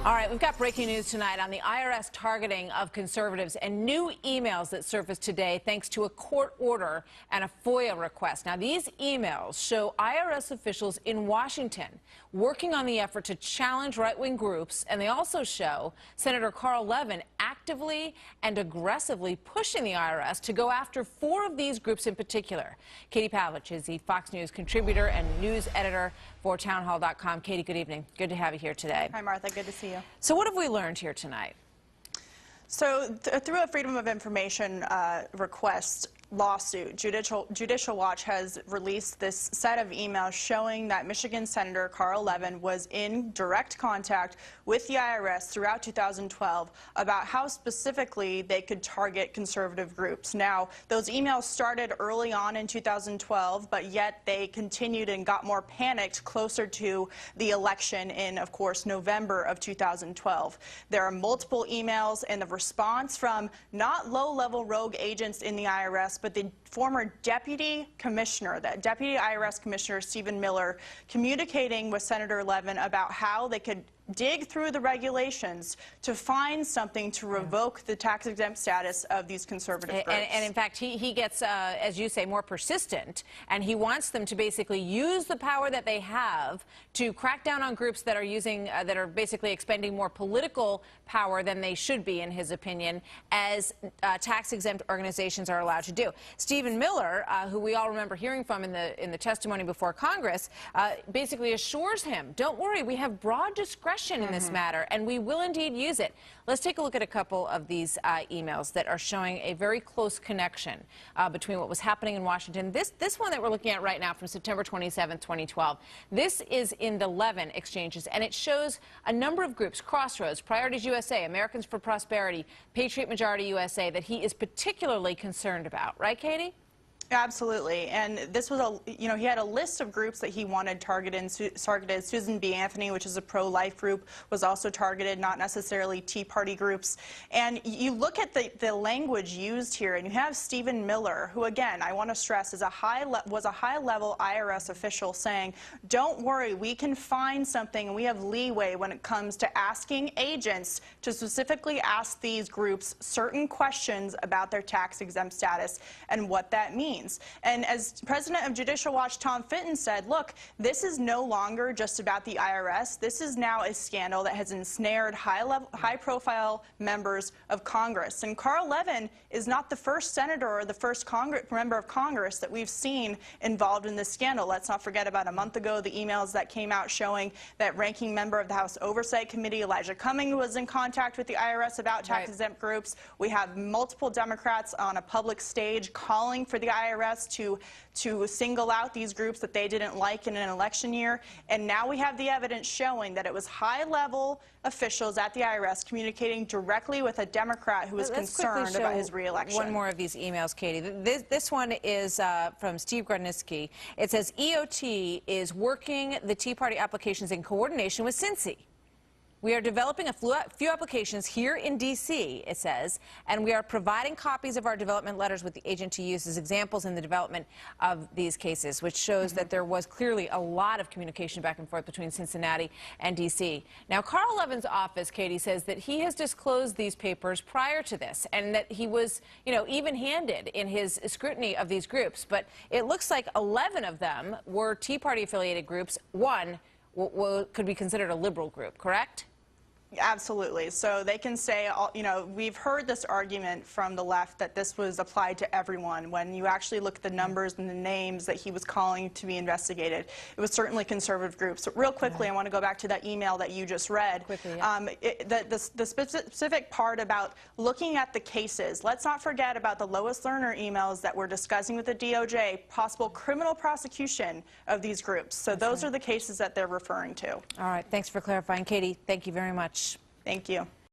All right, we've got breaking news tonight on the IRS targeting of conservatives and new emails that surfaced today thanks to a court order and a FOIA request. Now, these emails show IRS officials in Washington working on the effort to challenge right-wing groups, and they also show Senator Carl Levin actively and aggressively pushing the IRS to go after 4 of these groups in particular. Katie Pavlich is the Fox News contributor and news editor for townhall.com. Katie, good evening. Good to have you here today. Hi, Martha. Good to see you. So what have we learned here tonight? So through a Freedom of Information request lawsuit, Judicial Watch has released this set of emails showing that Michigan Senator Carl Levin was in direct contact with the IRS throughout 2012 about how specifically they could target conservative groups. Now, those emails started early on in 2012, but yet they continued and got more panicked closer to the election in, of course, November of 2012. There are multiple emails, and the response from not low-level rogue agents in the IRS, but the former deputy commissioner, that deputy IRS commissioner, Stephen Miller, communicating with Senator Levin about how they could dig through the regulations to find something to revoke the tax-exempt status of these conservative groups. And in fact, he gets, as you say, more persistent, and he wants them to basically use the power that they have to crack down on groups that are using, that are basically expending more political power than they should be, in his opinion, as tax-exempt organizations are allowed to do. Stephen Miller, who we all remember hearing from in the testimony before Congress, basically assures him, don't worry, we have broad discretion in this matter, and we will indeed use it. Let's take a look at a couple of these emails that are showing a very close connection between what was happening in Washington. This one that we're looking at right now from September 27, 2012, this is in the Levin exchanges, and it shows a number of groups, Crossroads, Priorities USA, Americans for Prosperity, Patriot Majority USA, that he is particularly concerned about. Right, Katie? Absolutely, and this was he had a list of groups that he wanted targeted. Susan B. Anthony, which is a pro-life group, was also targeted, not necessarily Tea Party groups. And you look at the language used here, and you have Stephen Miller, who, again, I want to stress, was a high-level IRS official saying, don't worry, we can find something, and we have leeway when it comes to asking agents to specifically ask these groups certain questions about their tax-exempt status and what that means. And as president of Judicial Watch, Tom Fitton, said, look, this is no longer just about the IRS. This is now a scandal that has ensnared high-profile members of Congress. And Carl Levin is not the first senator or the first member of Congress that we've seen involved in this scandal. Let's not forget about a month ago the emails that came out showing that ranking member of the House Oversight Committee, Elijah Cummings, was in contact with the IRS about tax-exempt groups. We have multiple Democrats on a public stage calling for the IRS to single out these groups that they didn't like in an election year. And now we have the evidence showing that it was high-level officials at the IRS communicating directly with a Democrat who was concerned about his re-election. One more of these emails, Katie. This one is from Steve Grodnicki. It says EOT is working the Tea Party applications in coordination with Cincy. We are developing a few applications here in D.C., it says, and we are providing copies of our development letters with the agent to use as examples in the development of these cases, which shows that there was clearly a lot of communication back and forth between Cincinnati and D.C. Now, Carl Levin's office, Katie, says that he has disclosed these papers prior to this and that he was, even-handed in his scrutiny of these groups. But it looks like 11 of them were Tea Party-affiliated groups. One could be considered a liberal group, correct? Absolutely. So they can say, we've heard this argument from the left that this was applied to everyone. When you actually look at the numbers and the names that he was calling to be investigated, it was certainly conservative groups. But real quickly, I want to go back to that email that you just read. Quickly, yeah. The specific part about looking at the cases, let's not forget about the Lois Lerner emails that we're discussing with the DOJ, possible criminal prosecution of these groups. So those are the cases that they're referring to. All right. Thanks for clarifying. Katie, thank you very much. Thank you.